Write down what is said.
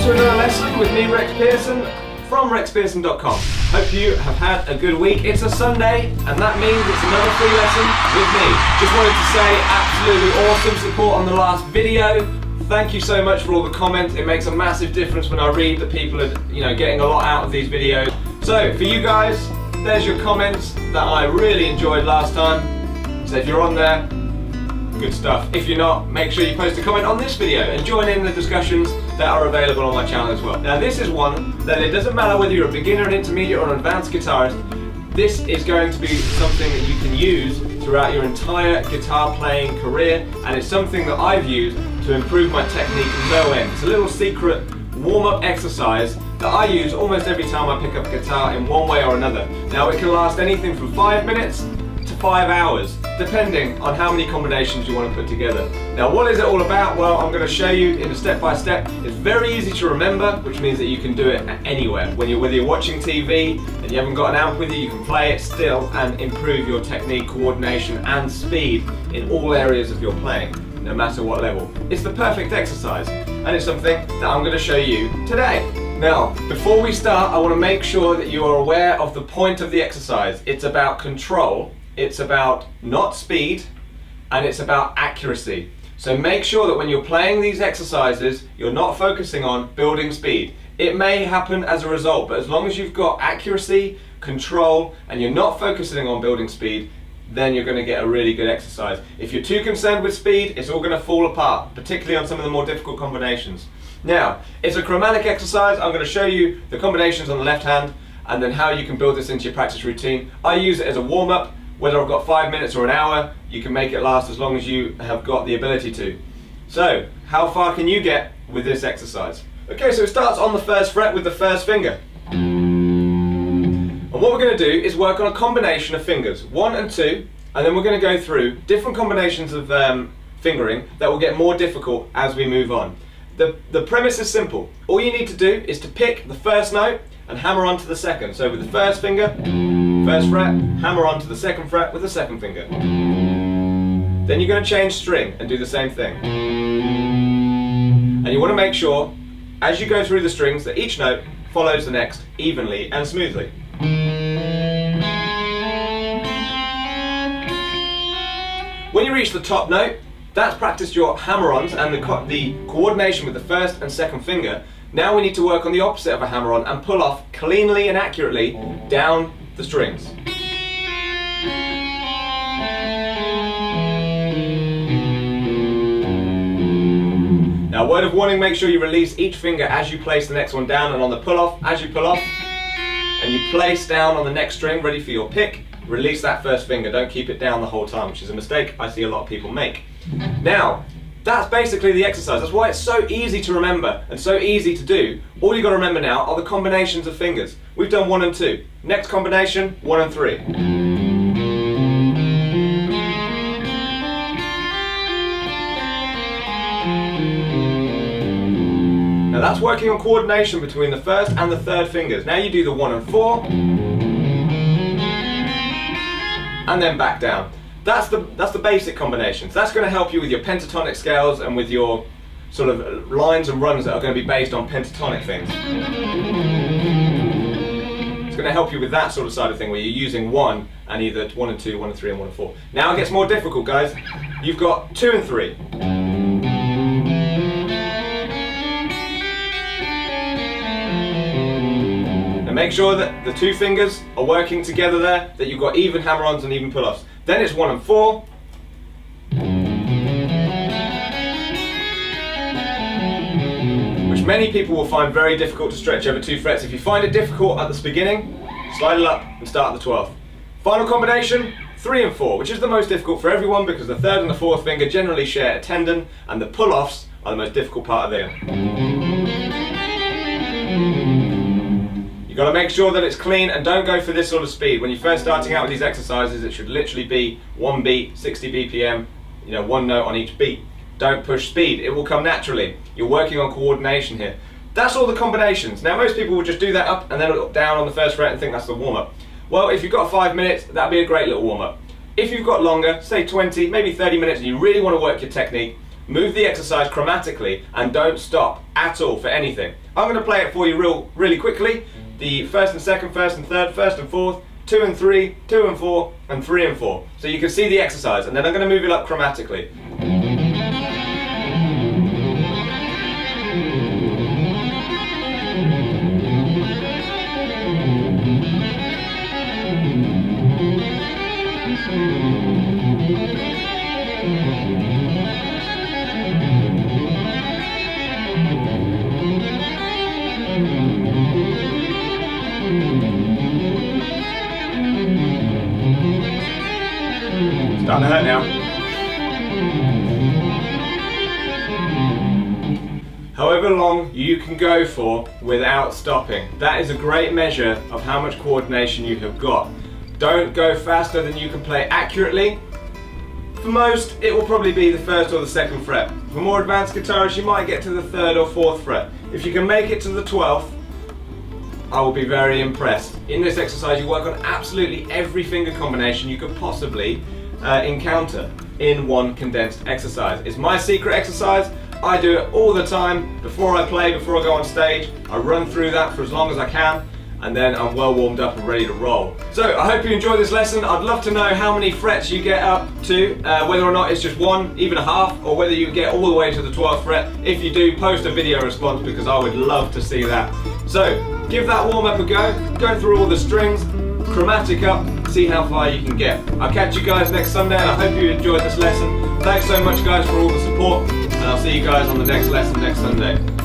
to another lesson with me, Rex Pearson, from rexpearson.com. Hope you have had a good week. It's a Sunday, and that means it's another free lesson with me. Just wanted to say absolutely awesome support on the last video. Thank you so much for all the comments. It makes a massive difference when I read that people are, getting a lot out of these videos. So for you guys, there's your comments that I really enjoyed last time. So if you're on there, good stuff. If you're not, make sure you post a comment on this video and join in the discussions that are available on my channel as well. Now this is one that it doesn't matter whether you're a beginner, an intermediate or an advanced guitarist, this is going to be something that you can use throughout your entire guitar playing career, and it's something that I've used to improve my technique no end. It's a little secret warm-up exercise that I use almost every time I pick up a guitar in one way or another. Now it can last anything from 5 minutes to 5 hours, depending on how many combinations you want to put together. Now what is it all about? Well, I'm going to show you in a step-by-step. It's very easy to remember, which means that you can do it anywhere. Whether you're watching TV and you haven't got an amp with you can play it still and improve your technique, coordination and speed in all areas of your playing, no matter what level. It's the perfect exercise, and it's something that I'm going to show you today. Now, before we start, I want to make sure that you are aware of the point of the exercise. It's about control. It's about not speed, and it's about accuracy. So make sure that when you're playing these exercises, you're not focusing on building speed. It may happen as a result, but as long as you've got accuracy, control, and you're not focusing on building speed, then you're going to get a really good exercise. If you're too concerned with speed, it's all going to fall apart, particularly on some of the more difficult combinations. Now, it's a chromatic exercise. I'm going to show you the combinations on the left hand, and then how you can build this into your practice routine. I use it as a warm-up. Whether I've got 5 minutes or an hour, you can make it last as long as you have got the ability to. So, how far can you get with this exercise? Okay, so it starts on the first fret with the first finger. And what we're going to do is work on a combination of fingers, 1 and 2, and then we're going to go through different combinations of fingering that will get more difficult as we move on. The premise is simple. All you need to do is to pick the first note and hammer onto the second. So with the first finger, first fret, hammer onto the second fret with the second finger. Then you're going to change string and do the same thing. And you want to make sure, as you go through the strings, that each note follows the next evenly and smoothly. When you reach the top note, that's practiced your hammer-ons and the coordination with the first and second finger. Now we need to work on the opposite of a hammer-on and pull off cleanly and accurately down the strings. Now, word of warning, make sure you release each finger as you place the next one down, and on the pull-off, as you pull off, and you place down on the next string, ready for your pick, release that first finger. Don't keep it down the whole time, which is a mistake I see a lot of people make. Now, that's basically the exercise. That's why it's so easy to remember and so easy to do. All you've got to remember now are the combinations of fingers. We've done 1 and 2. Next combination, 1 and 3. Now that's working on coordination between the first and the third fingers. Now you do the 1 and 4. And then back down. That's the basic combinations. That's going to help you with your pentatonic scales and with your sort of lines and runs that are going to be based on pentatonic things. It's going to help you with that sort of side of thing where you're using 1 and either 1 and 2, 1 and 3 and 1 and 4. Now it gets more difficult, guys. You've got 2 and 3. Now make sure that the 2 fingers are working together there, that you've got even hammer-ons and even pull-offs. Then it's 1 and 4. Which many people will find very difficult to stretch over 2 frets. If you find it difficult at the beginning, slide it up and start at the 12th. Final combination, 3 and 4, which is the most difficult for everyone because the 3rd and the 4th finger generally share a tendon, and the pull-offs are the most difficult part of them. You've got to make sure that it's clean and don't go for this sort of speed. When you're first starting out with these exercises, it should literally be 1 beat, 60 BPM, 1 note on each beat. Don't push speed, it will come naturally. You're working on coordination here. That's all the combinations. Now most people will just do that up and then down on the first fret and think that's the warm-up. Well, if you've got 5 minutes, that'd be a great little warm-up. If you've got longer, say 20, maybe 30 minutes, and you really want to work your technique, move the exercise chromatically and don't stop at all for anything. I'm going to play it for you really quickly. The first and second, first and third, first and fourth, 2 and 3, 2 and 4, and 3 and 4. So you can see the exercise, and then I'm going to move it up chromatically. Starting to hurt now. However long you can go for without stopping. That is a great measure of how much coordination you have got. Don't go faster than you can play accurately. For most, it will probably be the first or the second fret. For more advanced guitarists, you might get to the third or fourth fret. If you can make it to the 12th, I will be very impressed. In this exercise, you work on absolutely every finger combination you could possibly encounter in one condensed exercise. It's my secret exercise. I do it all the time before I play, before I go on stage. I run through that for as long as I can, and then I'm well warmed up and ready to roll. So I hope you enjoyed this lesson. I'd love to know how many frets you get up to, whether or not it's just one, even a half, or whether you get all the way to the 12th fret. If you do, post a video response because I would love to see that. So give that warm up a go through all the strings, chromatic up, see how far you can get. I'll catch you guys next Sunday, and I hope you enjoyed this lesson. Thanks so much guys for all the support, and I'll see you guys on the next lesson next Sunday.